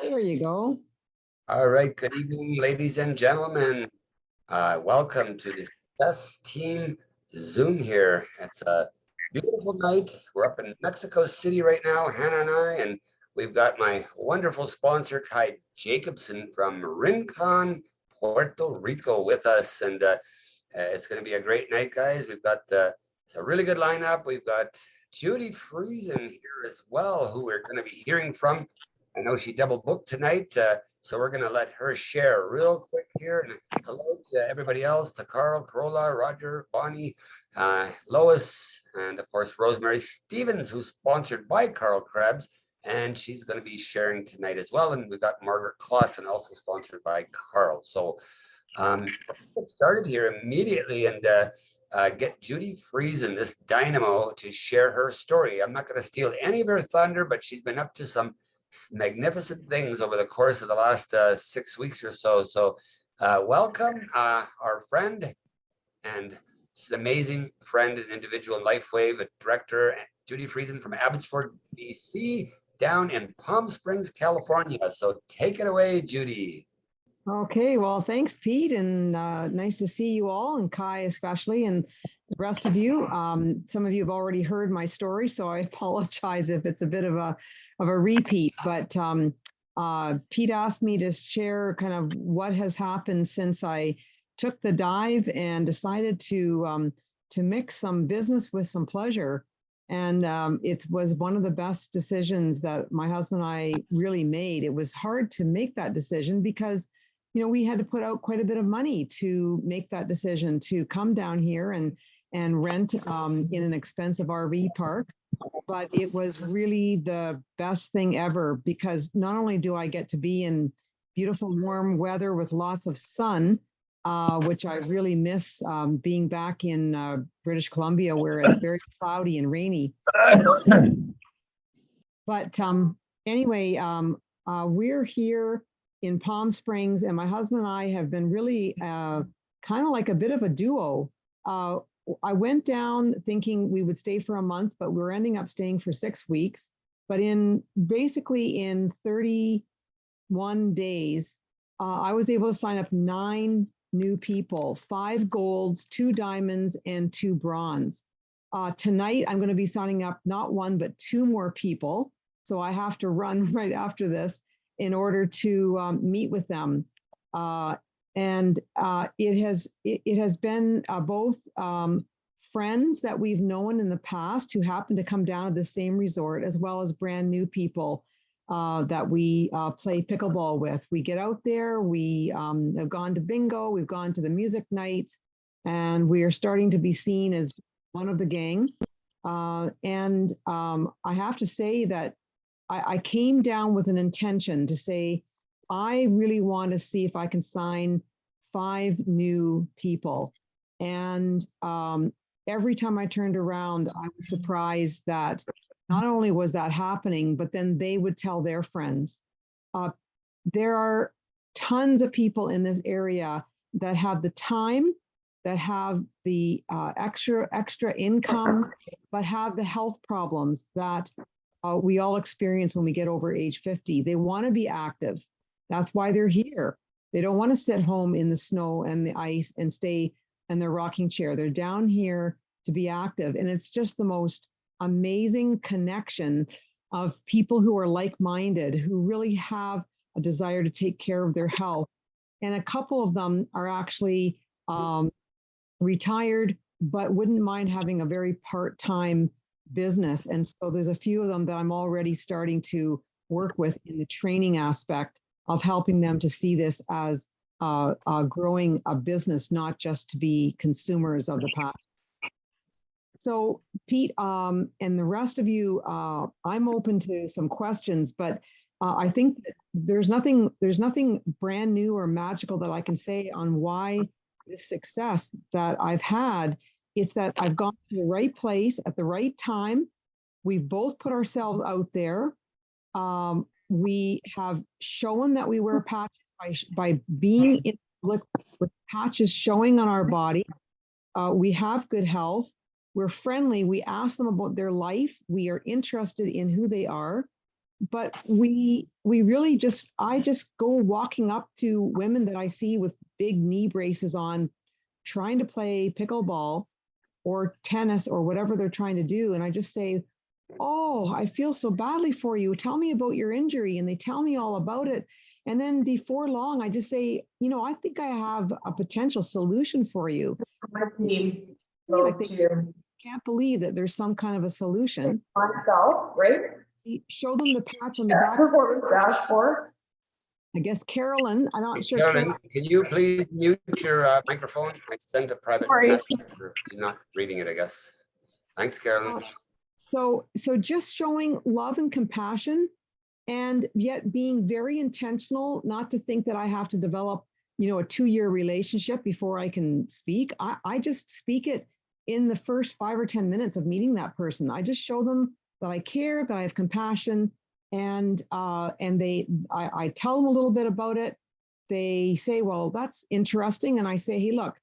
There you go. All right, good evening, ladies and gentlemen. Welcome to the Success Team Zoom here. It's a beautiful night. We're up in Mexico City right now, Hannah and I, and we've got my wonderful sponsor, Ty Jacobson from Rincon, Puerto Rico with us. And it's going to be a great night, guys. We've got a really good lineup. We've got Judy Friesen here as well, who we're going to be hearing from. I know she double booked tonight, so we're going to let her share real quick here. And hello to everybody else, to Carl, Corolla, Roger, Bonnie, Lois, and of course, Rosemarie Stevens, who's sponsored by Carl Krebs, and she's going to be sharing tonight as well. And we've got Margaret Clausen, also sponsored by Carl. So let's get started here immediately and get Judy Friesen, this dynamo, to share her story. I'm not going to steal any of her thunder, but she's been up to some magnificent things over the course of the last 6 weeks or so. So welcome our friend and just an amazing friend and individual in Lifewave, a director, Judy Friesen from Abbotsford, BC, down in Palm Springs, California. So take it away, Judy. Okay, well, thanks, Pete, and nice to see you all, and Kai especially, and the rest of you. Some of you have already heard my story, so I apologize if it's a bit of a repeat. But Pete asked me to share kind of what has happened since I took the dive and decided to mix some business with some pleasure. And it was one of the best decisions that my husband and I really made. It was hard to make that decision because we had to put out quite a bit of money to make that decision to come down here and rent in an expensive RV park. But it was really the best thing ever because not only do I get to be in beautiful warm weather with lots of sun, which I really miss being back in British Columbia where it's very cloudy and rainy. But anyway, we're here in Palm Springs, and my husband and I have been really kind of like a bit of a duo. I went down thinking we would stay for a month, but we're ending up staying for 6 weeks. But basically in 31 days, I was able to sign up 9 new people, 5 golds, 2 diamonds, and 2 bronze. Tonight, I'm going to be signing up not 1, but 2 more people. So I have to run right after this in order to meet with them. And it has been both friends that we've known in the past who happen to come down to the same resort, as well as brand new people that we play pickleball with. We get out there, we have gone to bingo, we've gone to the music nights, and we are starting to be seen as one of the gang. And I have to say that I came down with an intention to say, I really want to see if I can sign 5 new people. And every time I turned around, I was surprised that not only was that happening, but then they would tell their friends. There are tons of people in this area that have the time, that have the extra income, but have the health problems that we all experience when we get over age 50. They want to be active. That's why they're here. They don't want to sit home in the snow and the ice and stay in their rocking chair. They're down here to be active. And it's just the most amazing connection of people who are like-minded, who really have a desire to take care of their health. And a couple of them are actually retired, but wouldn't mind having a very part-time business. And so there's a few of them that I'm already starting to work with in the training aspect of helping them to see this as growing a business, not just to be consumers of the past. So Pete and the rest of you, I'm open to some questions, but I think that there's nothing brand new or magical that I can say on why this success that I've had. It's that I've gone to the right place at the right time. We've both put ourselves out there. We have shown that we wear patches by being in public with patches showing on our body. We have good health. We're friendly. We ask them about their life. We are interested in who they are. but we really just, I just go walking up to women that I see with big knee braces on, trying to play pickleball or tennis or whatever they're trying to do. And I just say, oh, I feel so badly for you. Tell me about your injury. And they tell me all about it. And then before long, I just say, I think I have a potential solution for you. My team Like go they to can't believe that there's some kind of a solution. myself, right? Show them the patch on the Yeah, back. performance dashboard. I guess Carolyn, I'm not sure. Carolyn, can you please mute your microphone? I sent a private Sorry. message. She's not reading it, I guess. Thanks, Carolyn. So just showing love and compassion, and yet being very intentional, not to think that I have to develop, a 2-year relationship before I can speak. I just speak it in the first 5 or 10 minutes of meeting that person. I just show them that I care, that I have compassion, and I tell them a little bit about it. They say, well, that's interesting. And I say, hey, look,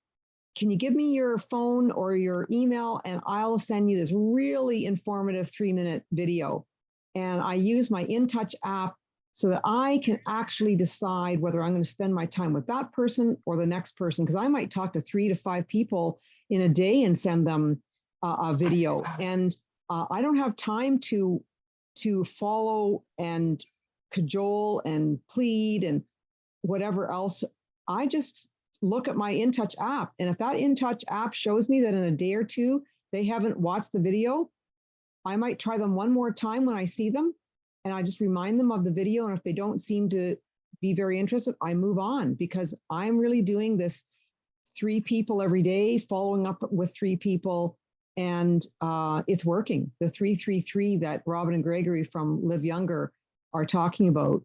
can you give me your phone or your email, and I'll send you this really informative 3-minute video. And I use my InTouch app so that I can actually decide whether I'm going to spend my time with that person or the next person, because I might talk to 3 to 5 people in a day and send them a video. And I don't have time to follow and cajole and plead and whatever else. I just look at my InTouch app. And if that InTouch app shows me that in a day or two, they haven't watched the video, I might try them one more time when I see them. And I just remind them of the video. And if they don't seem to be very interested, I move on, because I'm really doing this 3 people every day, following up with 3 people. And it's working. The 3-3-3 that Robin and Gregory from Live Younger are talking about,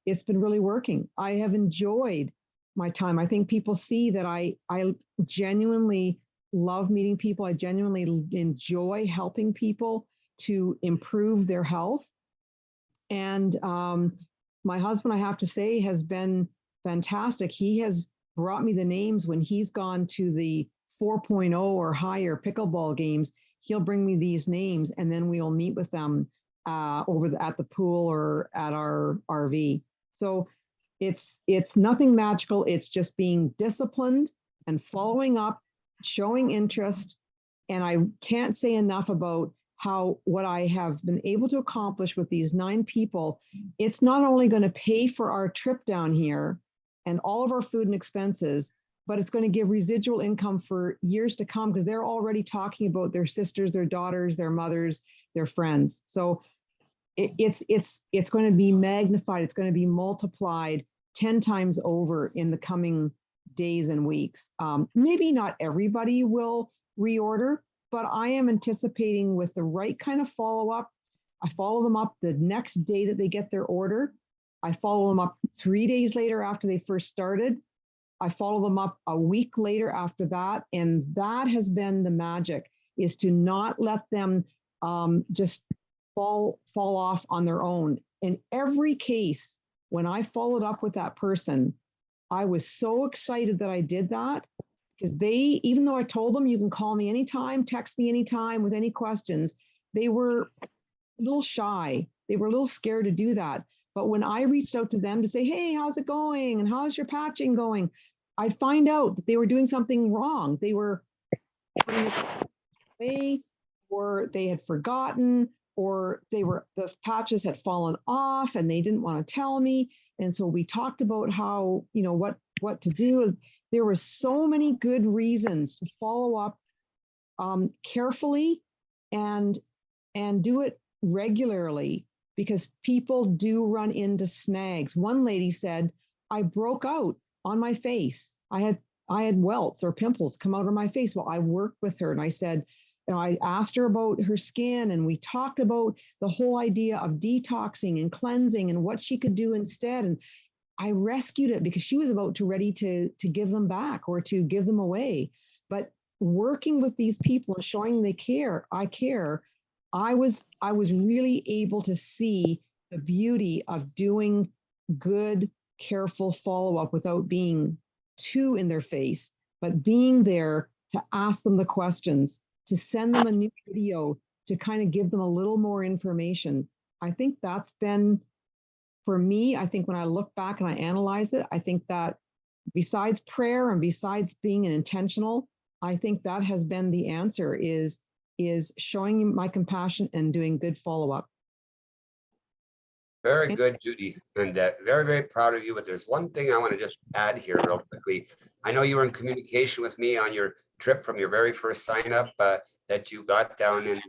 it's been really working. I have enjoyed my time. I think people see that I genuinely love meeting people. I genuinely enjoy helping people to improve their health. And my husband, I have to say, has been fantastic. He has brought me the names when he's gone to the 4.0 or higher pickleball games. He'll bring me these names, and then we'll meet with them at the pool or at our RV. So it's nothing magical. It's just being disciplined and following up, showing interest. And I can't say enough about what I have been able to accomplish with these 9 people. It's not only going to pay for our trip down here and all of our food and expenses, but it's going to give residual income for years to come, because they're already talking about their sisters, their daughters, their mothers, their friends. So it's going to be magnified. It's going to be multiplied 10 times over in the coming days and weeks. Maybe not everybody will reorder, but I am anticipating with the right kind of follow-up. I follow them up the next day that they get their order. I follow them up 3 days later after they first started. I follow them up a week later after that. And that has been the magic, is to not let them just fall off on their own. In every case, when I followed up with that person, I was so excited that I did that, because even though I told them, you can call me anytime, text me anytime with any questions, they were a little shy. They were a little scared to do that. But when I reached out to them to say, hey, how's it going? And how's your patching going? I'd find out that they were doing something wrong. They were putting it away, or they had forgotten, or the patches had fallen off and they didn't want to tell me. And so we talked about how, what to do. There were so many good reasons to follow up carefully and do it regularly, because people do run into snags. One lady said, I broke out on my face. I had welts or pimples come out of my face. Well, I worked with her, and I said, I asked her about her skin, and we talked about the whole idea of detoxing and cleansing and what she could do instead. And I rescued it, because she was about to ready to give them back or to give them away. But working with these people and showing they care, I was really able to see the beauty of doing good, careful follow-up without being too in their face, but being there to ask them the questions, to send them a new video, to kind of give them a little more information. I think that's been, for me, I think when I look back and I analyze it, I think that besides prayer and besides being an intentional, I think that has been the answer is showing my compassion and doing good follow-up. Very good, Judy, and very, very proud of you. But there's one thing I want to just add here real quickly. I know you were in communication with me on your trip from your very first sign up that you got down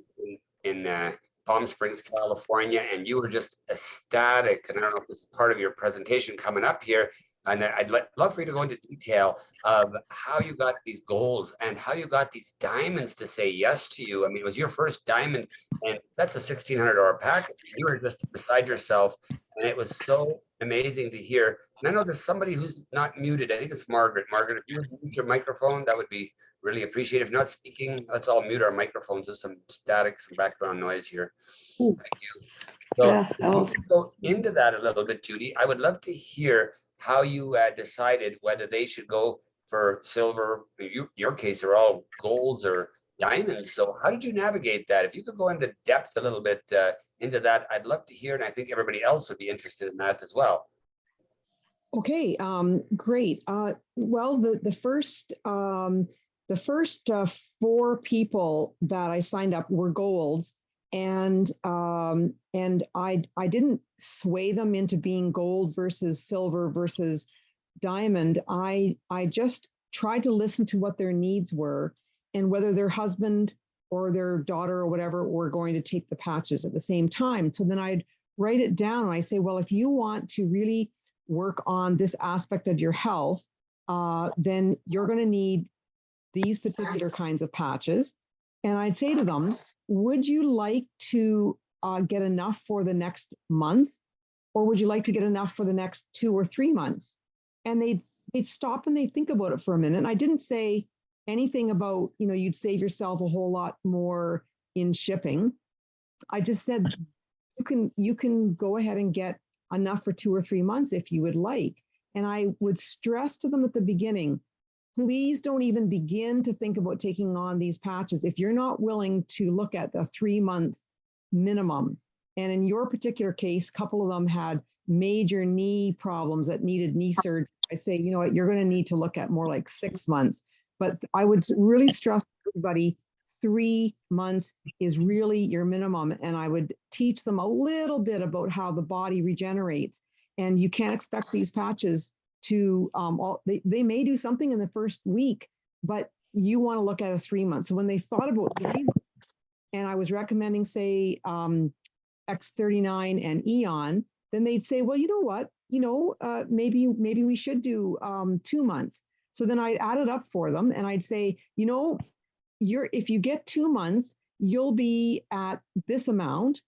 in Palm Springs, California, and you were just ecstatic. And I don't know if this is part of your presentation coming up here. And I'd love for you to go into detail of how you got these golds and how you got these diamonds to say yes to you. I mean, it was your first diamond, and that's a $1,600 package. You were just beside yourself, and it was so amazing to hear. And I know there's somebody who's not muted. I think it's Margaret. Margaret, if you would mute your microphone, that would be really appreciated. If not speaking, let's all mute our microphones. There's some static, some background noise here. Thank you. So Yeah, we'll go into that a little bit, Judy. I would love to hear how you decided whether they should go for silver. Your case are all golds or diamonds. So how did you navigate that? If you could go into depth a little bit into that, I'd love to hear. And I think everybody else would be interested in that as well. Okay, great. Well, the first 4 people that I signed up were golds, and I didn't sway them into being gold versus silver versus diamond. I just tried to listen to what their needs were and whether their husband or their daughter or whatever were going to take the patches at the same time. So then I'd write it down and I say, well, if you want to really work on this aspect of your health, then you're going to need these particular kinds of patches. And I'd say to them, would you like to get enough for the next month, or would you like to get enough for the next 2 or 3 months? And they'd stop and they'd think about it for a minute. And I didn't say anything about, you'd save yourself a whole lot more in shipping. I just said, you can go ahead and get enough for 2 or 3 months if you would like. And I would stress to them at the beginning, please don't even begin to think about taking on these patches if you're not willing to look at the 3-month minimum. And in your particular case, a couple of them had major knee problems that needed knee surgery. I say, you know what, you're going to need to look at more like 6 months. But I would really stress everybody, 3 months is really your minimum. And I would teach them a little bit about how the body regenerates. And you can't expect these patches to, they may do something in the first week, but you want to look at a 3 months. So when they thought about 3 months, and I was recommending, say, X39 and Eon, then they'd say, well, you know what, maybe we should do 2 months. So then I'd add it up for them and I'd say, if you get 2 months, you'll be at this amount.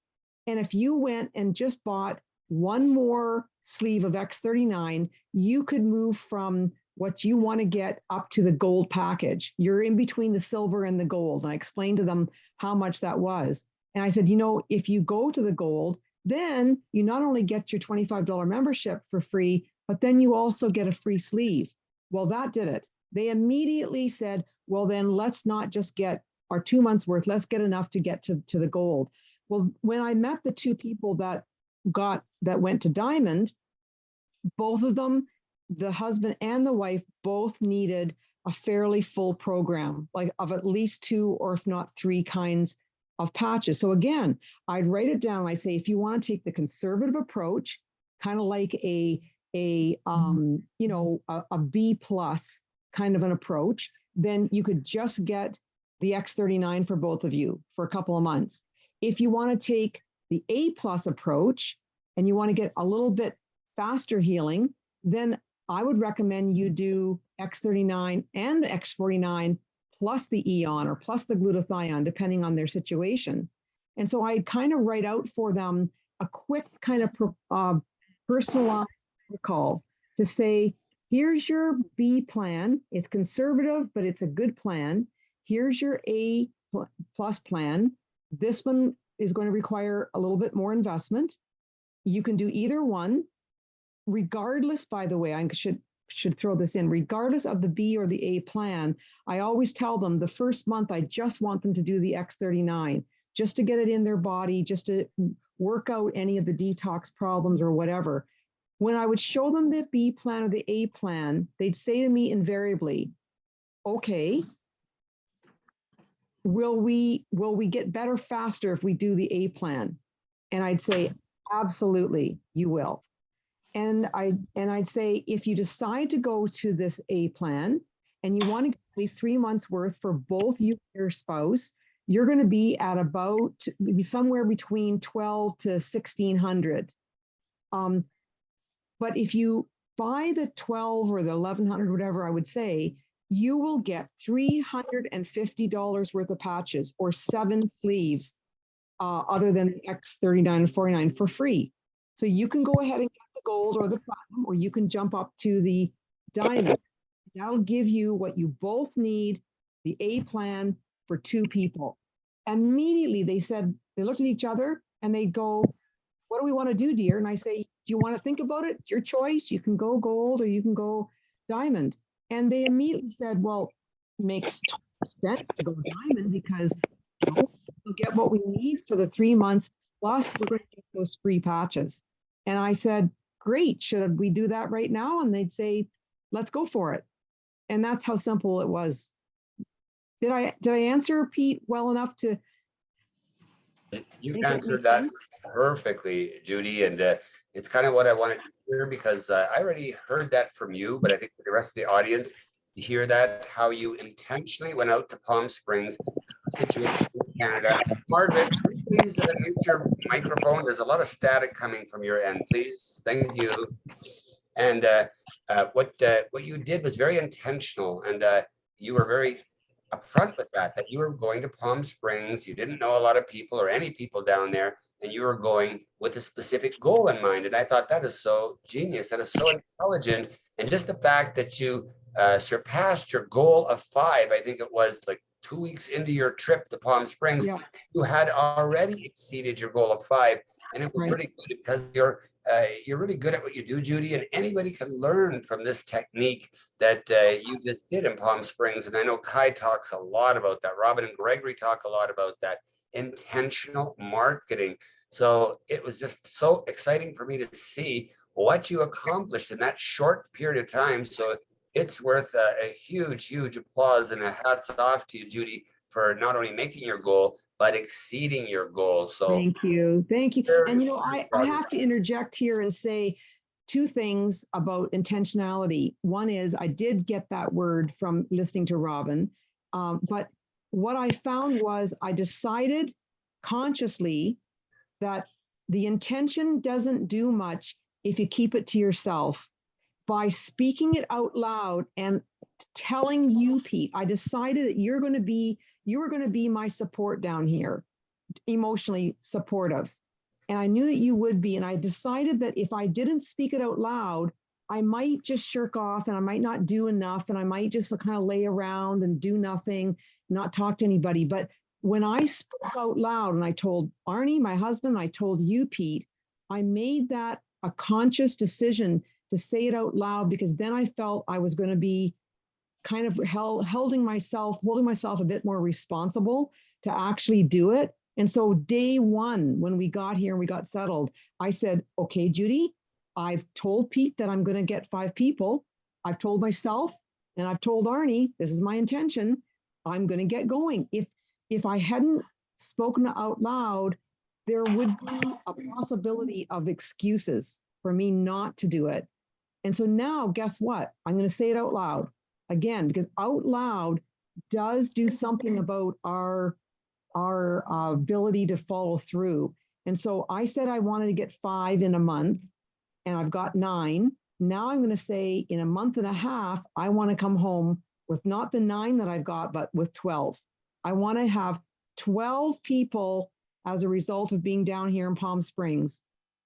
And if you went and just bought one more sleeve of X39, you could move from what you want to get up to the gold package. You're in between the silver and the gold. And I explained to them how much that was. And I said, if you go to the gold, then you not only get your $25 membership for free, but then you also get a free sleeve. Well, that did it. They immediately said, well, then let's not just get our 2 months worth, let's get enough to get to the gold. Well, when I met the 2 people that went to diamond, both of them, the husband and the wife, both needed a fairly full program, like of at least 2 or if not 3 kinds of patches. So again, I'd write it down. I say, if you want to take the conservative approach, kind of like a B+ kind of an approach, then you could just get the X39 for both of you for a couple of months. If you want to take the A+ approach and you want to get a little bit faster healing, then I would recommend you do X39 and X49 plus the Eon or plus the glutathione, depending on their situation. And so I'd kind of write out for them a quick kind of personalized protocol to say, here's your B plan. It's conservative, but it's a good plan. Here's your A+ plan. This one is going to require a little bit more investment. You can do either one, regardless, by the way, I should throw this in, regardless of the B or the A plan. I always tell them the first month, I just want them to do the X39, just to get it in their body, just to work out any of the detox problems or whatever. When I would show them the B plan or the A plan, they'd say to me invariably, okay, will we get better faster if we do the A plan? And I'd say, absolutely, you will. And I'd say, if you decide to go to this A plan and you want to get at least 3 months worth for both you and your spouse, you're going to be at about somewhere between 12 to 1,600. But if you buy the 12 or the 1,100, whatever I would say, you will get $350 worth of patches or 7 sleeves, other than the X39 and 49 for free. So you can go ahead and get the gold or the platinum, or you can jump up to the diamond. That'll give you what you both need, the A plan for 2 people. Immediately they said, they looked at each other and they go, what do we want to do, dear? And I say, do you want to think about it? It's your choice. You can go gold or you can go diamond. And they immediately said, well, it makes total sense to go diamond because we'll get what we need for the 3 months, plus we're going to get those free patches. And I said, great, should we do that right now? And they'd say, let's go for it. And that's how simple it was. Did I answer, Pete, well enough to? You answered that perfectly, Judy, and it's kind of what I wanted to hear, because I already heard that from you, but I think for the rest of the audience to hear that, how you intentionally went out to Palm Springs, situation in Canada. Margaret, please mute your microphone. There's a lot of static coming from your end, please. Thank you. And what you did was very intentional, and you were very upfront with that you were going to Palm Springs. You didn't know a lot of people or any people down there, and you were going with a specific goal in mind. And I thought that is so genius. That is so intelligent. And just the fact that you surpassed your goal of 5, I think it was like 2 weeks into your trip to Palm Springs, Yeah. you had already exceeded your goal of 5. And it was Right. really good because you're really good at what you do, Judy, and anybody can learn from this technique that you just did in Palm Springs. And I know Kai talks a lot about that. Robin and Gregory talk a lot about that intentional marketing. So it was just so exciting for me to see what you accomplished in that short period of time. So it's worth a huge, huge applause and a hats off to you, Judy, for not only making your goal, but exceeding your goal. So Thank you. Thank you. very, And, you know, very I proud of have to interject here and say 2 things about intentionality. One is I did get that word from listening to Robin. But what I found was I decided consciously that the intention doesn't do much if you keep it to yourself. By speaking it out loud and telling you, Pete, I decided that you were going to be my support down here, emotionally supportive. And I knew that you would be. And I decided that if I didn't speak it out loud, I might just shirk off and I might not do enough. And I might just kind of lay around and do nothing, not talk to anybody. But when I spoke out loud and I told Arnie, my husband, I told you, Pete, I made that a conscious decision to say it out loud, because then I felt I was going to be kind of holding myself a bit more responsible to actually do it. And so day 1, when we got here and we got settled, I said, okay, Judy, I've told Pete that I'm going to get 5 people. I've told myself and I've told Arnie, this is my intention. I'm going to get going. If I hadn't spoken out loud, there would be a possibility of excuses for me not to do it. And so now, guess what? I'm going to say it out loud again, because out loud does do something about our ability to follow through. And so I said I wanted to get 5 in a month, and I've got 9. Now I'm going to say in a month and a half, I want to come home with not the 9 that I've got, but with 12. I want to have 12 people as a result of being down here in Palm Springs,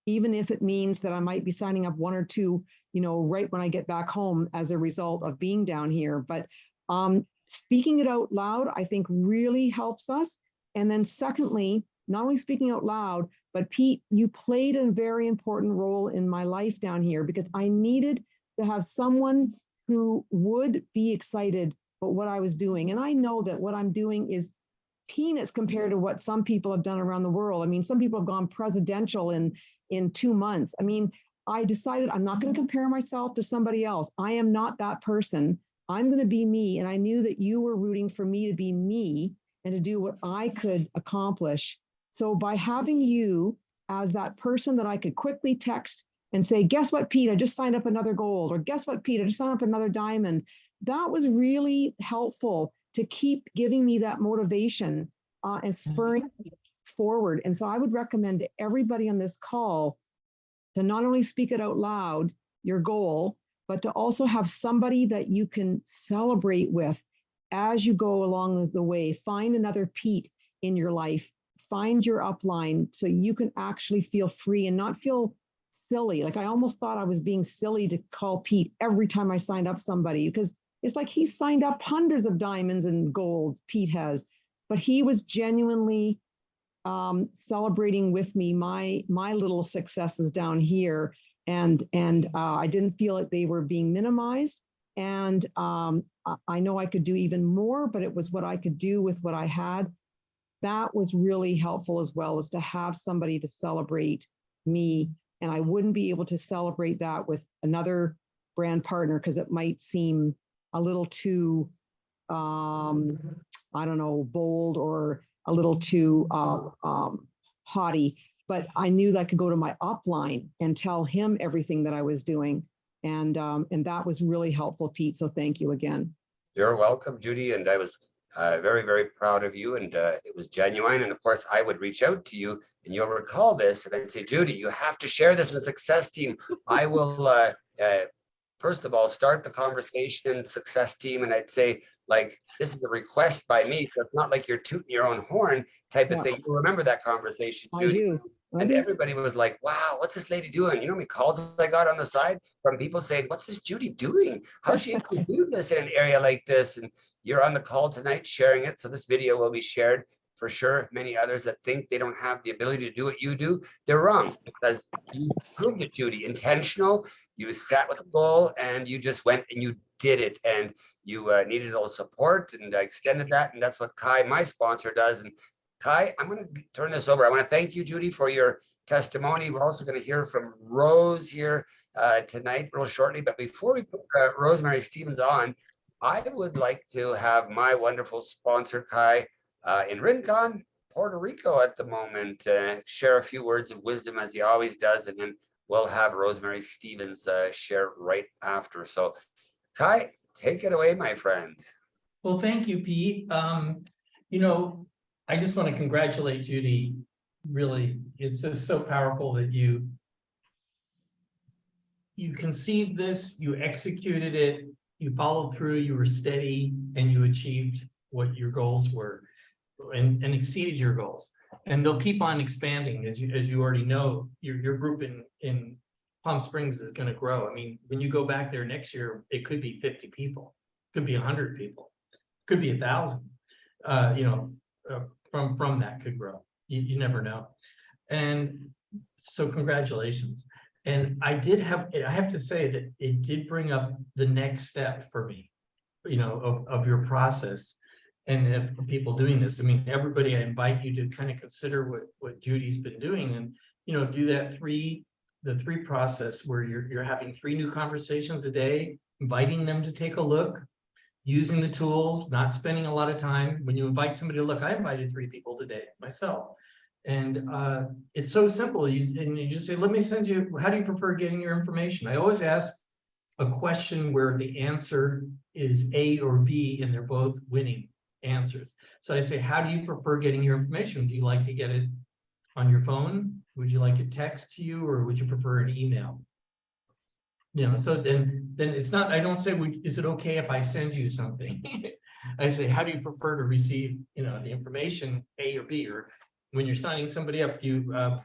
even if it means that I might be signing up 1 or 2, right when I get back home as a result of being down here. But speaking it out loud, I think really helps us. And then secondly, not only speaking out loud, but Pete, you played a very important role in my life down here, because I needed to have someone who would be excited about what I was doing. And I know that what I'm doing is peanuts compared to what some people have done around the world. I mean, some people have gone presidential in 2 months. I mean, I decided I'm not going to compare myself to somebody else. I am not that person. I'm going to be me. And I knew that you were rooting for me to be me and to do what I could accomplish. So by having you as that person that I could quickly text and say, guess what, Pete, I just signed up another gold, or guess what, Pete, I just signed up another diamond. That was really helpful to keep giving me that motivation and spurring me forward. And so I would recommend to everybody on this call to not only speak it out loud, your goal, but to also have somebody that you can celebrate with as you go along the way. Find another Pete in your life, find your upline so you can actually feel free and not feel silly. Like I almost thought I was being silly to call Pete every time I signed up somebody, because it's like he signed up hundreds of diamonds and golds, Pete has, but he was genuinely celebrating with me my little successes down here, and I didn't feel like they were being minimized. And I know I could do even more, but it was what I could do with what I had. That was really helpful as well, as to have somebody to celebrate me. And I wouldn't be able to celebrate that with another brand partner because it might seem a little too, I don't know, bold or a little too haughty. But I knew that I could go to my upline and tell him everything that I was doing. And that was really helpful, Pete. So thank you again. You're welcome, Judy. And I was very, very proud of you. And it was genuine. And of course, I would reach out to you and you'll recall this. And I'd say, Judy, you have to share this in the success team. I will, first of all, start the conversation in the success team. And I'd say, like, this is a request by me. So it's not like you're tooting your own horn type of thing. You remember that conversation, Judy? I do. And everybody was like, wow, what's this lady doing? You know how many calls I got on the side from people saying, what's this Judy doing? How's she able to do this in an area like this? And you're on the call tonight sharing it. So this video will be shared for sure. Many others that think they don't have the ability to do what you do, they're wrong, because you proved it, Judy. Intentional, you sat with a goal and you just went and you did it. And you needed a little support, and I extended that. And that's what Kai, my sponsor, does. And Kai, I'm going to turn this over. I want to thank you, Judy, for your testimony. We're also going to hear from Rose here tonight real shortly. But before we put Rosemarie Stevens on, I would like to have my wonderful sponsor, Kai, in Rincon, Puerto Rico at the moment, share a few words of wisdom as he always does. And then we'll have Rosemarie Stevens share right after. So Kai, take it away, my friend. Well, thank you, Pete. You know, I just want to congratulate Judy. Really, it's just so powerful that you conceived this, you executed it, you followed through, you were steady, and you achieved what your goals were, and exceeded your goals. And they'll keep on expanding, as you already know. Your group in Palm Springs is going to grow. I mean, when you go back there next year, it could be 50 people, could be 100 people, could be 1,000. You know, from that could grow. You never know. And so congratulations. And I have to say that it did bring up the next step for me, you know, of your process and for people doing this. I mean, everybody, I invite you to kind of consider what Judy's been doing, and, you know, do that the three process where you're having 3 new conversations a day, inviting them to take a look, using the tools, not spending a lot of time. When you invite somebody to look, I invited 3 people today myself. And it's so simple. You just say, let me send you, how do you prefer getting your information? I always ask a question where the answer is A or B, and they're both winning answers. So I say, how do you prefer getting your information? Do you like to get it on your phone? Would you like it text to you, or would you prefer an email? You know, so then it's not, I don't say, is it okay if I send you something? I say, how do you prefer to receive, you know, the information, A or B? Or when you're signing somebody up, you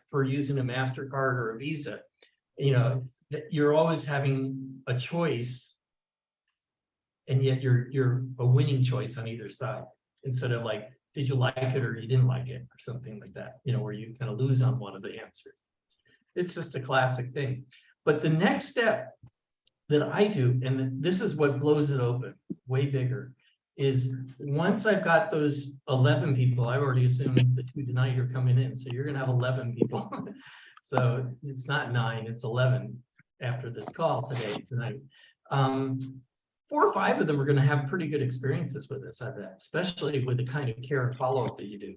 prefer using a MasterCard or a Visa? You know, you're always having a choice, and yet you're a winning choice on either side, instead of like, did you like it or you didn't like it, or something like that, you know, where you kind of lose on one of the answers. It's just a classic thing. But the next step that I do, and this is what blows it open way bigger, is once I've got those 11 people, I've already assumed the 2 tonight are coming in, so you're gonna have 11 people. So it's not 9, it's 11 after this call tonight. 4 or 5 of them are gonna have pretty good experiences with this, I bet, especially with the kind of care and follow-up that you do.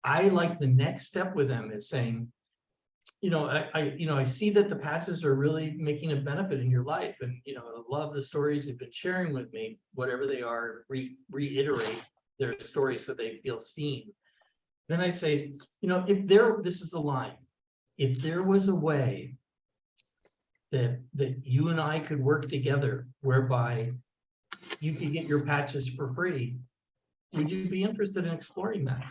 I like the next step with them is saying, I see that the patches are really making a benefit in your life, and I love the stories you've been sharing with me, whatever they are. Reiterate their stories so they feel seen. Then I say, this is the line. If there was a way that you and I could work together, whereby you could get your patches for free, would you be interested in exploring that?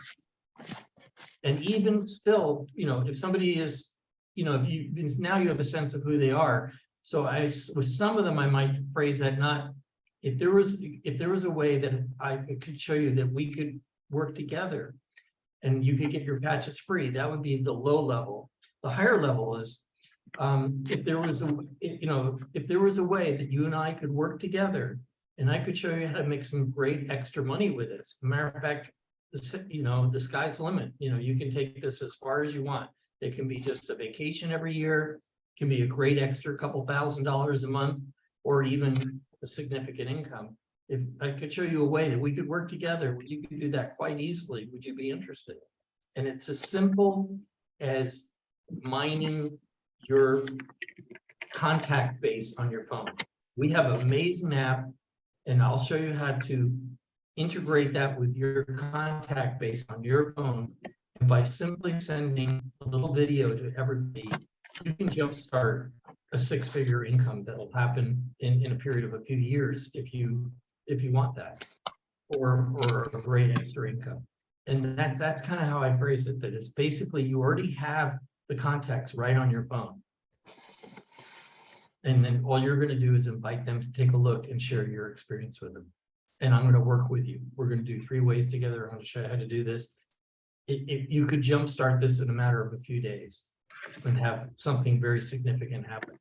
And even still, if somebody is, now you have a sense of who they are. So with some of them, I might phrase that not, if there was a way that I could show you that we could work together and you could get your patches free, that would be the low level. The higher level is, if there was a way that you and I could work together and I could show you how to make some great extra money with this. Matter of fact, the sky's the limit. You can take this as far as you want. It can be just a vacation every year, it can be a great extra couple $1,000s a month, or even a significant income. If I could show you a way that we could work together, you could do that quite easily. Would you be interested? And it's as simple as mining your contact base on your phone. We have an amazing app, and I'll show you how to integrate that with your contact base on your phone. And by simply sending a little video to everybody, you can jumpstart a 6-figure income that will happen in a period of a few years if you want that, or a great extra income. And that's kind of how I phrase it, that it's basically you already have the contacts right on your phone. And then all you're going to do is invite them to take a look and share your experience with them. And I'm going to work with you. We're going to do 3 ways together. I'm going to show you how to do this. If you could jumpstart this in a matter of a few days and have something very significant happen.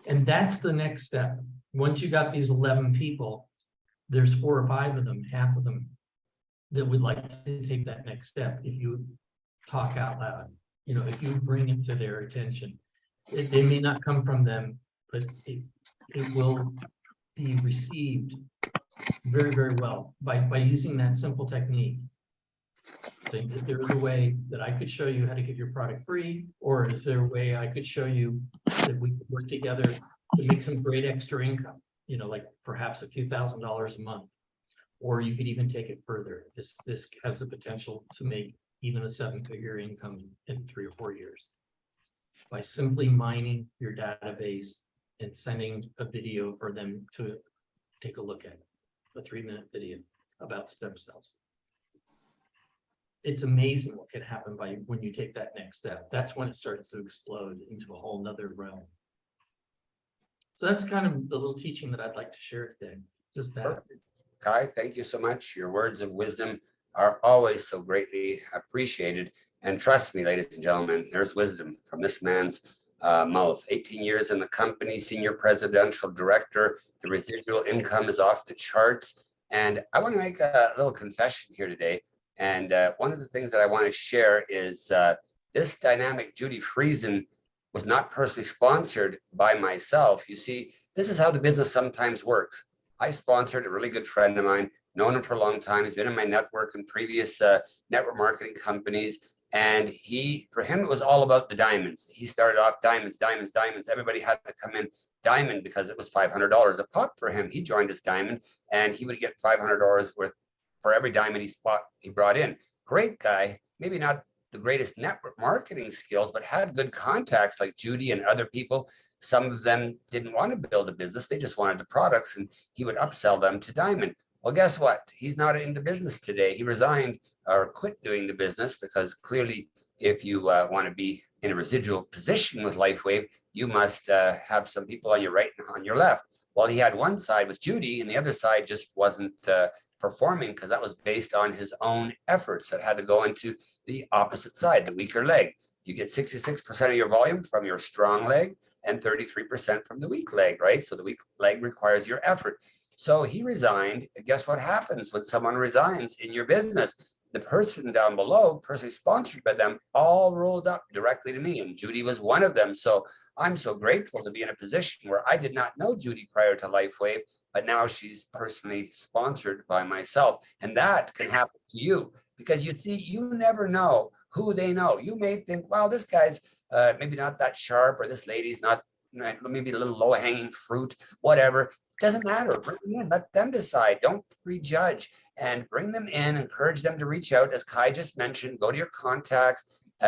And that's the next step. Once you got these 11 people, there's 4 or 5 of them, half of them, that would like to take that next step. If you talk out loud, if you bring it to their attention, they may not come from them, but it will be received very, very well by using that simple technique. Saying that there is a way that I could show you how to get your product free, or is there a way I could show you that we could work together to make some great extra income, like perhaps a few $1,000s a month, or you could even take it further. This has the potential to make even a 7-figure income in 3 or 4 years by simply mining your database and sending a video for them to take a look at, a 3-minute video about stem cells. It's amazing what can happen when you take that next step. That's when it starts to explode into a whole nother realm. So that's kind of the little teaching that I'd like to share today. Just that. Kai, thank you so much. Your words of wisdom are always so greatly appreciated. And trust me, ladies and gentlemen, there's wisdom from this man's mouth. 18 years in the company, senior presidential director. The residual income is off the charts. And I want to make a little confession here today. And one of the things that I want to share is this dynamic Judy Friesen was not personally sponsored by myself. You see, this is how the business sometimes works. I sponsored a really good friend of mine, known him for a long time. He's been in my network and previous network marketing companies. And for him, it was all about the diamonds. He started off diamonds. Everybody had to come in diamond because it was $500 a pop for him. He joined his diamond and he would get $500 worth for every diamond he brought in. Great guy, maybe not the greatest network marketing skills, but had good contacts like Judy and other people. Some of them didn't want to build a business. They just wanted the products and he would upsell them to diamond. Well, guess what? He's not in the business today. He resigned or quit doing the business because clearly if you want to be in a residual position with Lifewave, you must have some people on your right and on your left. Well, he had one side with Judy and the other side just wasn't performing because that was based on his own efforts that had to go into the opposite side, the weaker leg. You get 66% of your volume from your strong leg and 33% from the weak leg, right? So the weak leg requires your effort. So he resigned. Guess what happens when someone resigns in your business? The person down below, personally sponsored by them, all rolled up directly to me. And Judy was one of them. So I'm so grateful to be in a position where I did not know Judy prior to Lifewave, but now she's personally sponsored by myself. And that can happen to you because you see, you never know who they know. You may think, wow, this guy's maybe not that sharp, or this lady's not, maybe a little low hanging fruit, whatever. Doesn't matter. Bring them in, let them decide. Don't prejudge, and bring them in, encourage them to reach out. As Kai just mentioned, go to your contacts,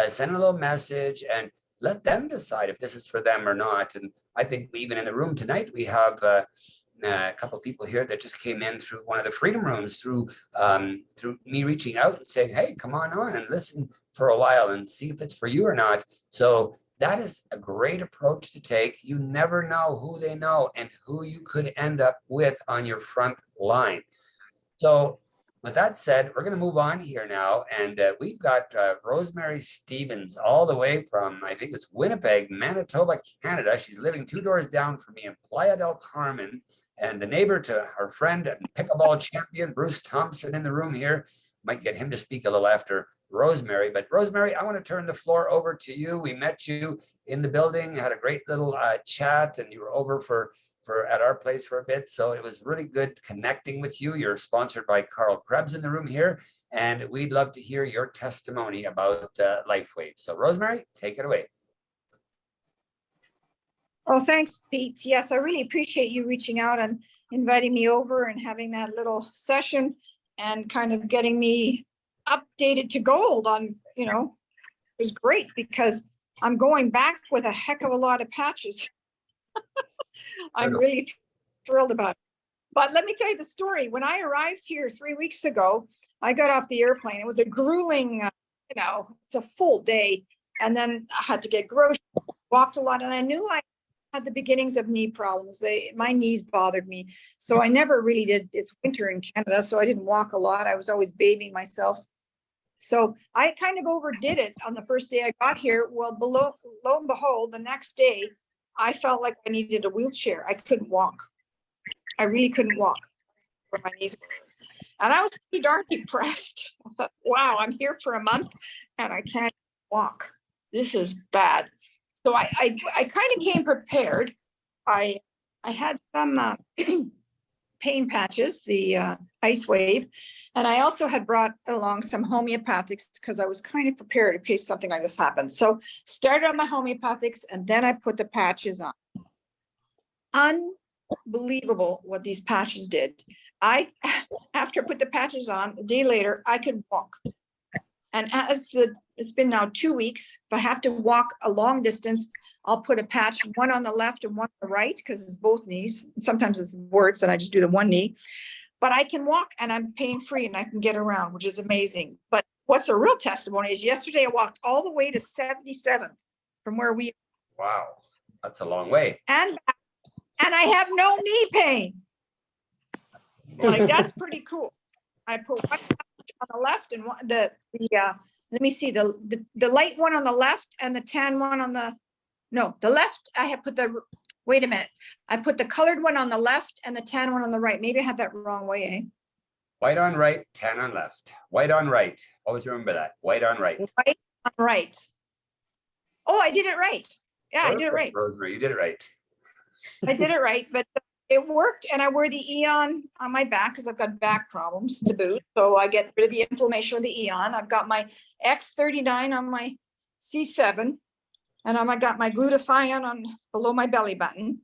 send a little message, and let them decide if this is for them or not. And I think even in the room tonight, we have a couple of people here that just came in through one of the Freedom Rooms, through me reaching out and saying, hey, come on and listen for a while and see if it's for you or not. So that is a great approach to take. You never know who they know and who you could end up with on your front line. So with that said, we're going to move on here now. And we've got Rosemarie Stevens all the way from, I think it's Winnipeg, Manitoba, Canada. She's living 2 doors down from me in Playa del Carmen. And the neighbor to our friend and pickleball champion, Bruce Thompson, in the room here. Might get him to speak a little after Rosemarie. But Rosemarie, I want to turn the floor over to you. We met you in the building, had a great little chat, and you were over for at our place for a bit. So it was really good connecting with you. You're sponsored by Carl Krebs in the room here, and we'd love to hear your testimony about Lifewave. So Rosemarie, take it away. Oh, thanks, Pete. Yes, I really appreciate you reaching out and inviting me over and having that little session and kind of getting me updated to gold on, it was great because I'm going back with a heck of a lot of patches. I'm really thrilled about it. But let me tell you the story. When I arrived here 3 weeks ago, I got off the airplane. It was a grueling, it's a full day. And then I had to get groceries, walked a lot, and I knew I had the beginnings of knee problems. My knees bothered me. So I never really did. It's winter in Canada, so I didn't walk a lot. I was always babying myself. So I kind of overdid it on the first day I got here. Well, lo and behold, the next day, I felt like I needed a wheelchair. I couldn't walk. I really couldn't walk for my knees. And I was pretty darn depressed. I thought, wow, I'm here for a month and I can't walk. This is bad. So I kind of came prepared. I had some pain patches, the Ice Wave, and I also had brought along some homeopathics because I was kind of prepared in case something like this happened. So started on my homeopathics and then I put the patches on. Unbelievable what these patches did. After I put the patches on, a day later, I could walk. And it's been now 2 weeks. If I have to walk a long distance, I'll put a patch, one on the left and one on the right, because it's both knees. Sometimes it's worse and I just do the one knee. But I can walk and I'm pain-free and I can get around, which is amazing. But what's a real testimony is yesterday I walked all the way to 77 from where we are. Wow, that's a long way. And I have no knee pain. Like, that's pretty cool. I put one on the left and one, let me see, the light one on the left and the tan one on the left. I have put wait a minute. I put the colored one on the left and the tan one on the right. Maybe I had that wrong way, eh? White on right, tan on left. White on right. Always remember that. White on right. White on right. Oh, I did it right. Yeah, I did it right. Rosemarie, you did it right. I did it right, but it worked. And I wear the Eon on my back because I've got back problems to boot. So I get rid of the inflammation with the Eon. I've got my X39 on my C7. And I got my glutathione on below my belly button.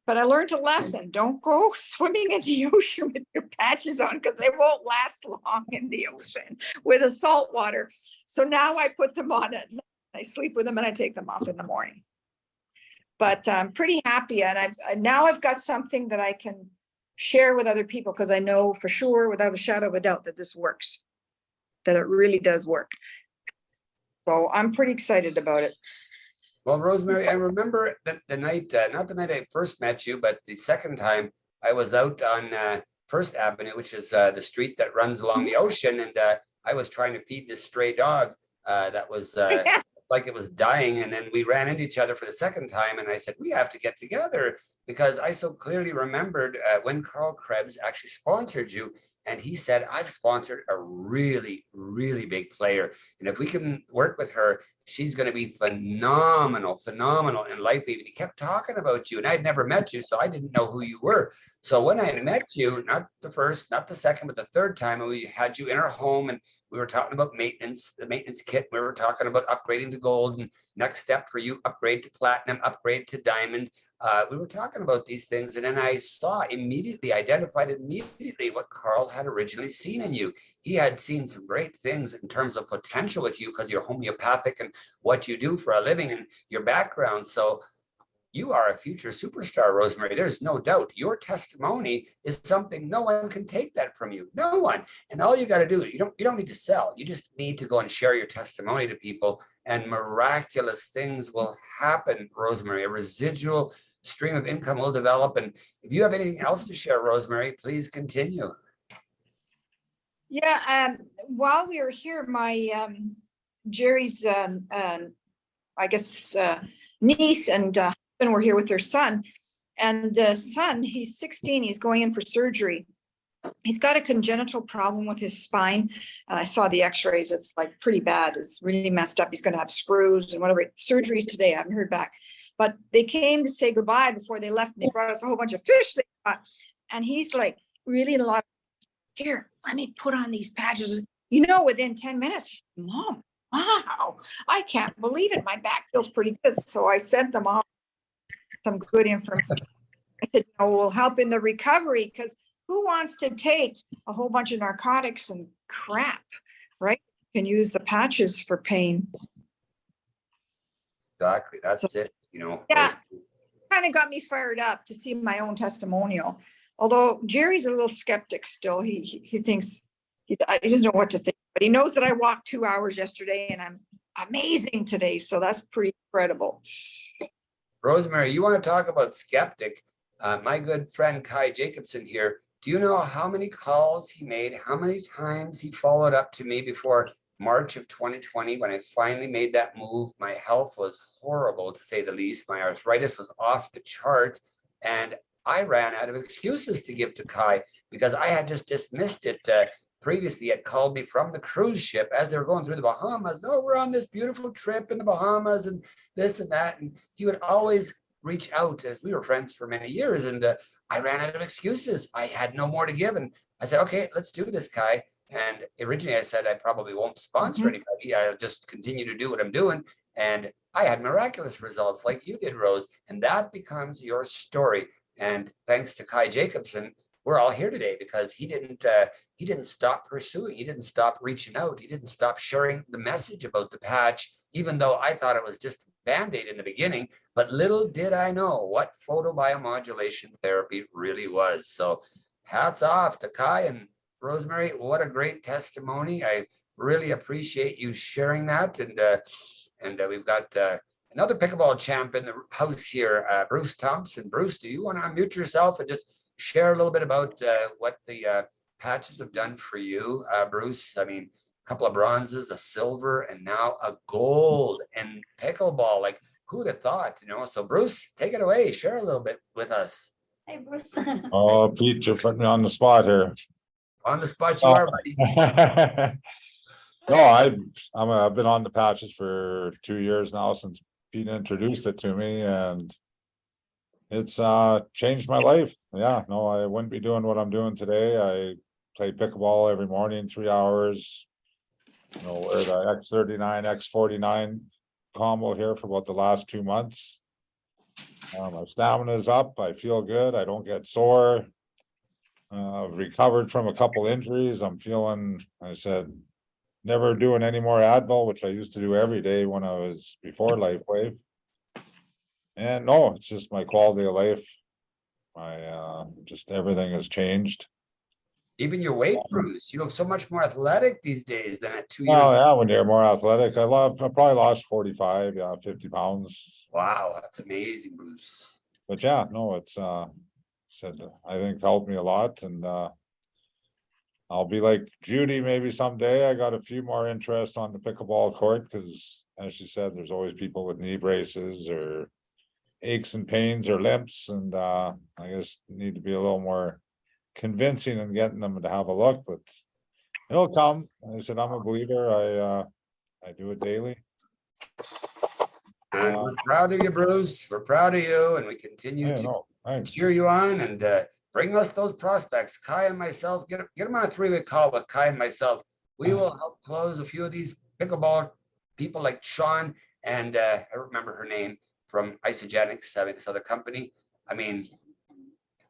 But I learned a lesson. Don't go swimming in the ocean with your patches on because they won't last long in the ocean with the salt water. So now I put them on at night. I sleep with them and I take them off in the morning. But I'm pretty happy. And now I've got something that I can share with other people because I know for sure, without a shadow of a doubt, that this works, that it really does work. So I'm pretty excited about it. Well, Rosemarie, I remember the night, not the night I first met you, but the second time I was out on First Avenue, which is the street that runs along the ocean. And I was trying to feed this stray dog that was like it was dying. And then we ran into each other for the second time. And I said, we have to get together. because I so clearly remembered when Carl Krebs actually sponsored you. And he said, I've sponsored a really, really big player. And if we can work with her, she's going to be phenomenal in Lifewave. And he kept talking about you. And I'd never met you, so I didn't know who you were. So when I met you, not the first, not the second, but the third time, and we had you in our home and we were talking about maintenance, the maintenance kit. We were talking about upgrading to gold and next step for you, upgrade to platinum, upgrade to diamond. We were talking about these things, and then I identified immediately what Carl had originally seen in you. He had seen some great things in terms of potential with you because you're homeopathic and what you do for a living and your background. So you are a future superstar, Rosemarie. There's no doubt. Your testimony is something no one can take that from you. No one. And all you got to do, you don't need to sell. You just need to go and share your testimony to people, and miraculous things will happen, Rosemarie. A residual stream of income will develop. And if you have anything else to share, Rosemarie, please continue. Yeah, while we were here, my Jerry's I guess niece and husband were here with their son. And the son, he's 16, he's going in for surgery. He's got a congenital problem with his spine. I saw the x-rays, it's like pretty bad. It's really messed up. He's going to have screws and whatever. Surgeries today, I haven't heard back. But they came to say goodbye before they left, and they brought us a whole bunch of fish they got. And he's like really in a lot of, here, let me put on these patches. You know, within 10 minutes, he said, Mom, wow, I can't believe it. My back feels pretty good. So I sent them all some good information. I said, we'll help in the recovery, because who wants to take a whole bunch of narcotics and crap, right? You can use the patches for pain. Exactly. That's So, it. You know, yeah, kind of got me fired up to see my own testimonial. Although Jerry's a little skeptic still. He thinks he doesn't know what to think, but he knows that I walked 2 hours yesterday and I'm amazing today. So that's pretty incredible. Rosemarie, you want to talk about skeptic? My good friend Kai Jacobson here. Do you know how many calls he made? How many times he followed up to me before March of 2020 when I finally made that move? My health was horrible, to say the least. My arthritis was off the charts, and I ran out of excuses to give to Kai because I had just dismissed it. Previously, he had called me from the cruise ship as they were going through the Bahamas. Oh, we're on this beautiful trip in the Bahamas and this and that. And he would always reach out, as we were friends for many years. And I ran out of excuses. I had no more to give. And I said, okay, let's do this, Kai. And originally I said, I probably won't sponsor anybody. I'll just continue to do what I'm doing. And I had miraculous results like you did, Rose. And that becomes your story. And thanks to Kai Jacobson, we're all here today because he didn't stop pursuing. He didn't stop reaching out. He didn't stop sharing the message about the patch, even though I thought it was just a Band-Aid in the beginning. But little did I know what photobiomodulation therapy really was. So hats off to Kai and Rosemarie. What a great testimony. I really appreciate you sharing that. And we've got another pickleball champ in the house here, Bruce Thompson. Bruce, do you want to unmute yourself and just share a little bit about what the patches have done for you, Bruce? I mean, a couple of bronzes, a silver, and now a gold in pickleball. Like, who would have thought, you know? So Bruce, take it away. Share a little bit with us. Hey, Bruce. Oh, Pete, you're putting me on the spot here. On the spot you are, buddy. No, I've been on the patches for 2 years now since Pete introduced it to me, and it's changed my life. Yeah, no, I wouldn't be doing what I'm doing today. I play pickleball every morning, 3 hours. You know, wear the X39, X49 combo here for about the last 2 months. My stamina is up. I feel good. I don't get sore. I've recovered from a couple injuries. I'm feeling, I said, never doing any more Advil, which I used to do every day when I was before Lifewave. And no, it's just my quality of life. My just everything has changed. Even your weight, Bruce, you look so much more athletic these days than at 2 years Oh ago. yeah, when you're more athletic, I probably lost 45, 50 pounds. Wow, that's amazing, Bruce. But yeah, no, it's I think helped me a lot, and I'll be like Judy maybe someday. I got a few more interests on the pickleball court because, as she said, there's always people with knee braces or aches and pains or limps, and I just need to be a little more convincing and getting them to have a look, but it'll come. I said, I'm a believer. I do it daily. And we're proud of you, Bruce. We're proud of you, and we continue Yeah, to no, thanks. cheer you on and bring us those prospects. Kai and myself, get them on a 3-way call with Kai and myself. We will help close a few of these pickleball people like Sean and I don't remember her name from Isogenics, this other company. I mean,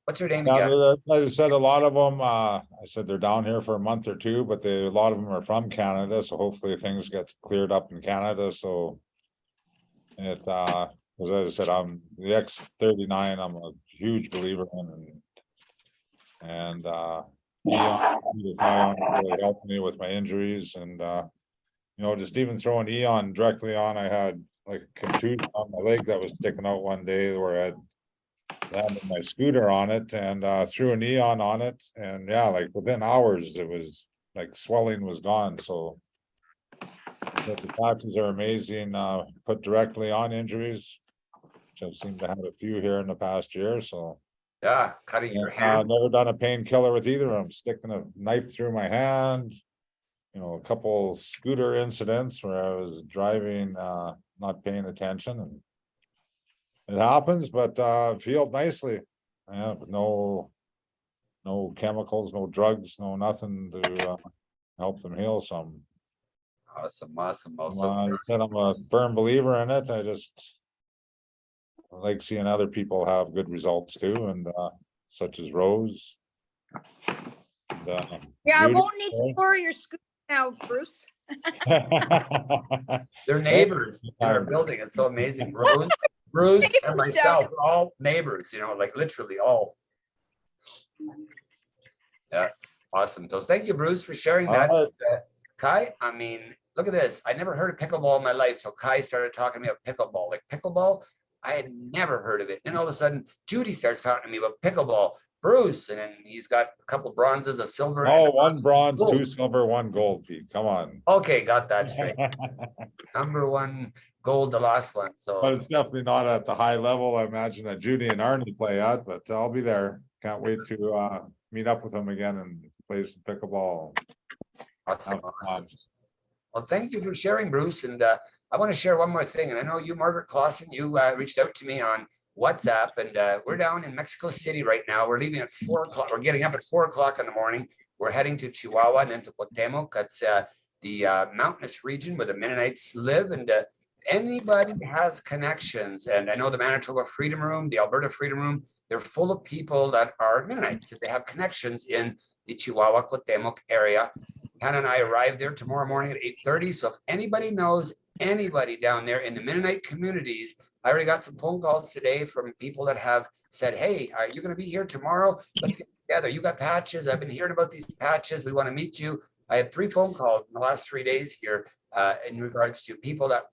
what's her name again? I said a lot of them, I said they're down here for a month or two, but a lot of them are from Canada, so hopefully things get cleared up in Canada. So it, as I said, I'm the X39. I'm a huge believer in, and Eon really helped me with my injuries, and you know, just even throwing Eon directly on, I had like a contusion on my leg that was sticking out one day where I had landed my scooter on it and threw an Eon on it, and yeah, like within hours it was like swelling was gone. So but the patches are amazing, put directly on injuries, which I've seemed to have a few here in the past year. So Yeah, cutting your I've hand. never done a painkiller with either. I'm sticking a knife through my hand. You know, a couple scooter incidents where I was driving, not paying attention, and it happens, but healed nicely. Yeah, but no chemicals, no drugs, no nothing to help them heal. So Awesome. I said I'm a firm believer in it. I like seeing other people have good results too, and such as Rose. And, Yeah, I Judy. won't need to borrow your scooter now, Bruce. They're neighbors in our building. It's so amazing. Rose, Bruce, and myself are all neighbors, you know, like literally all. Yeah, it's awesome. So thank you, Bruce, for sharing that. Kai, I mean, look at this. I never heard of pickleball in my life till Kai started talking to me about pickleball. Like pickleball, I had never heard of it. And all of a sudden, Judy starts talking to me about pickleball. Bruce, and then he's got a couple bronzes, a silver. Oh, one bronze, 2 silver, 1 gold, Pete. Come on. Okay, got that straight. Number 1 gold, the last one. So, but it's definitely not at the high level I imagine that Judy and Arnie play at, but I'll be there. Can't wait to meet up with them again and play some pickleball. Awesome. Well, thank you for sharing, Bruce. And I want to share one more thing. And I know you, Margaret Clausen, you reached out to me on WhatsApp, and we're down in Mexico City right now. We're leaving at 4 o'clock. We're getting up at 4 o'clock in the morning. We're heading to Chihuahua and into Cuauhtemoc. That's the mountainous region where the Mennonites live. And anybody has connections. And I know the Manitoba Freedom Room, the Alberta Freedom Room, they're full of people that are Mennonites. They have connections in the Chihuahua, Cuauhtemoc area. Hannah and I arrive there tomorrow morning at 8:30. So if anybody knows anybody down there in the Mennonite communities, I already got some phone calls today from people that have said, hey, are you going to be here tomorrow? Let's get together. You got patches. I've been hearing about these patches. We want to meet you. I had 3 phone calls in the last 3 days here in regards to people that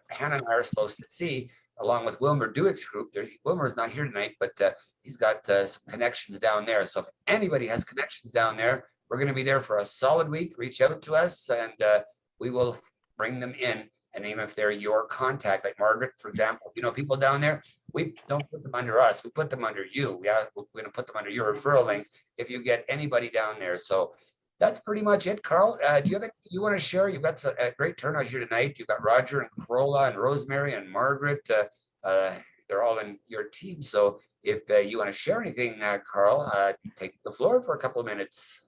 Hannah and I are supposed to see, along with Wilmer Duick's group. Wilmer's not here tonight, but he's got some connections down there. So if anybody has connections down there, we're going to be there for a solid week. Reach out to us and we will bring them in. And even if they're your contact, like Margaret, for example, you know, people down there, we don't put them under us. We put them under you. We're going to put them under your referral link if you get anybody down there. So that's pretty much it, Carl. Do you have anything you want to share? You've got a great turnout here tonight. You've got Roger and Corolla and Rosemary and Margaret. They're all in your team. So if you want to share anything, Carl, take the floor for a couple of minutes.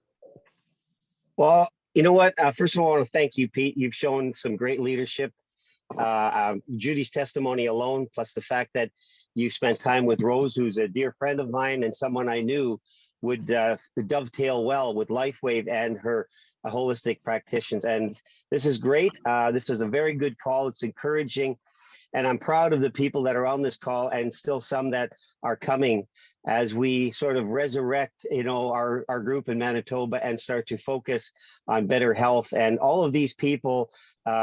Well, you know what? First of all, I want to thank you, Pete. You've shown some great leadership. Judy's testimony alone, plus the fact that you spent time with Rose, who's a dear friend of mine and someone I knew would dovetail well with Lifewave and her holistic practitioners. And this is great. This is a very good call. It's encouraging. And I'm proud of the people that are on this call and still some that are coming as we sort of resurrect, you know, our group in Manitoba and start to focus on better health. And all of these people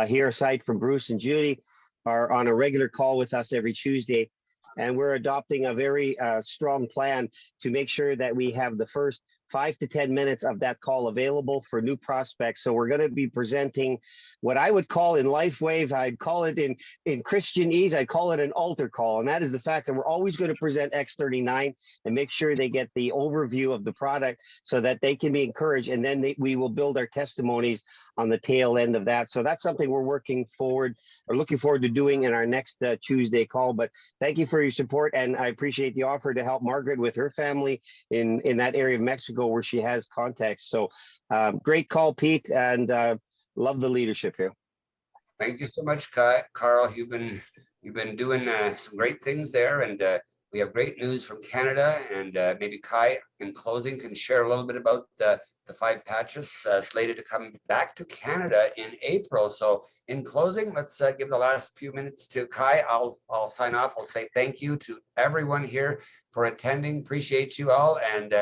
here, aside from Bruce and Judy, are on a regular call with us every Tuesday. And we're adopting a very strong plan to make sure that we have the first 5 to 10 minutes of that call available for new prospects. So we're going to be presenting what I would call in Lifewave, I'd call it in Christianese, I'd call it an altar call. And that is the fact that we're always going to present X39 and make sure they get the overview of the product so that they can be encouraged. And then we will build our testimonies on the tail end of that. So that's something we're looking forward to doing in our next Tuesday call. But thank you for your support. And I appreciate the offer to help Margaret with her family in that area of Mexico where she has contacts. So great call, Pete, and love the leadership here. Thank you so much, Carl. You've been doing some great things there, and we have great news from Canada. And maybe Kai, in closing, can share a little bit about the 5 patches slated to come back to Canada in April. So in closing, let's give the last few minutes to Kai. I'll sign off. I'll say thank you to everyone here for attending. Appreciate you all. And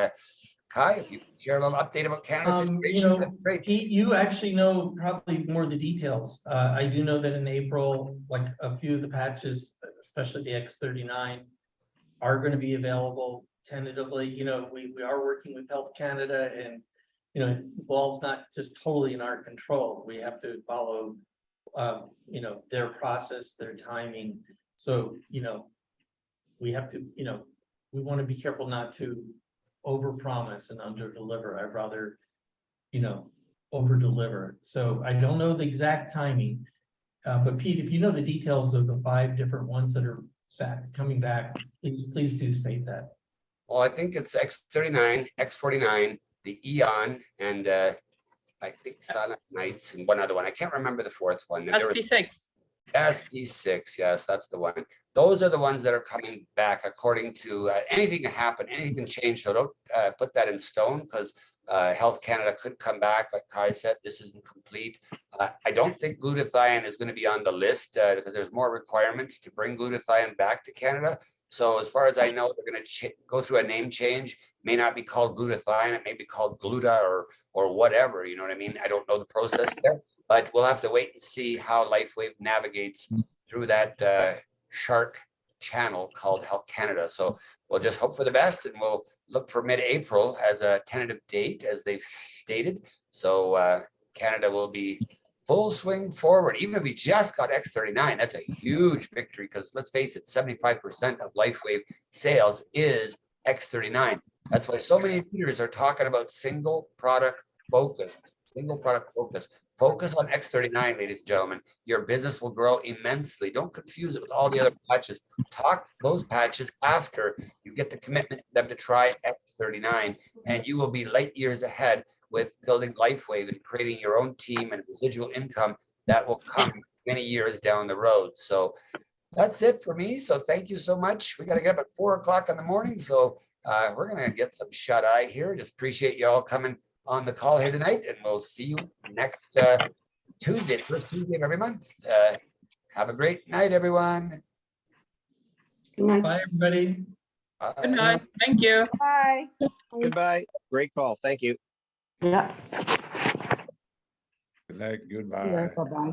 Kai, if you can share a little update about Canada's situation, that'd be great. Pete, you actually know probably more of the details. I do know that in April, like a few of the patches, especially the X39, are going to be available tentatively. You know, we are working with Health Canada, and you know, the ball's not just totally in our control. We have to follow, you know, their process, their timing. So, you know, we have to, you know, we want to be careful not to overpromise and underdeliver. I'd rather, you know, overdeliver. So I don't know the exact timing, but Pete, if you know the details of the 5 different ones that are coming back, please do state that. Well, I think it's X39, X49, the Eon, and I think Silent Nights, and one other one. I can't remember the 4th one. SP6. SP6, yes, that's the one. Those are the ones that are coming back according to anything can happen, anything can change. So don't put that in stone, because Health Canada could come back. Like Kai said, this isn't complete. I don't think glutathione is going to be on the list because there's more requirements to bring glutathione back to Canada. So as far as I know, they're going to go through a name change. May not be called glutathione. It may be called gluta or whatever. You know what I mean? I don't know the process there, but we'll have to wait and see how Lifewave navigates through that shark channel called Health Canada. So we'll just hope for the best, and we'll look for mid-April as a tentative date, as they've stated. So Canada will be full swing forward. Even if we just got X39, that's a huge victory, because let's face it, 75% of Lifewave sales is X39. That's why so many leaders are talking about single product focus. Focus on X39, ladies and gentlemen. Your business will grow immensely. Don't confuse it with all the other patches. Talk those patches after you get the commitment for them to try X39, and you will be light years ahead with building Lifewave and creating your own team and residual income that will come many years down the road. So that's it for me. So thank you so much. We got to get up at 4 o'clock in the morning. So we're going to get some shut eye here. Just appreciate you all coming on the call here tonight, and we'll see you next Tuesday, the first Tuesday of every month. Have a great night, everyone. Bye, everybody. Bye. Good night. Thank you. Bye. Goodbye. Great call. Thank you. Yeah. Good night, goodbye. Yeah, bye-bye.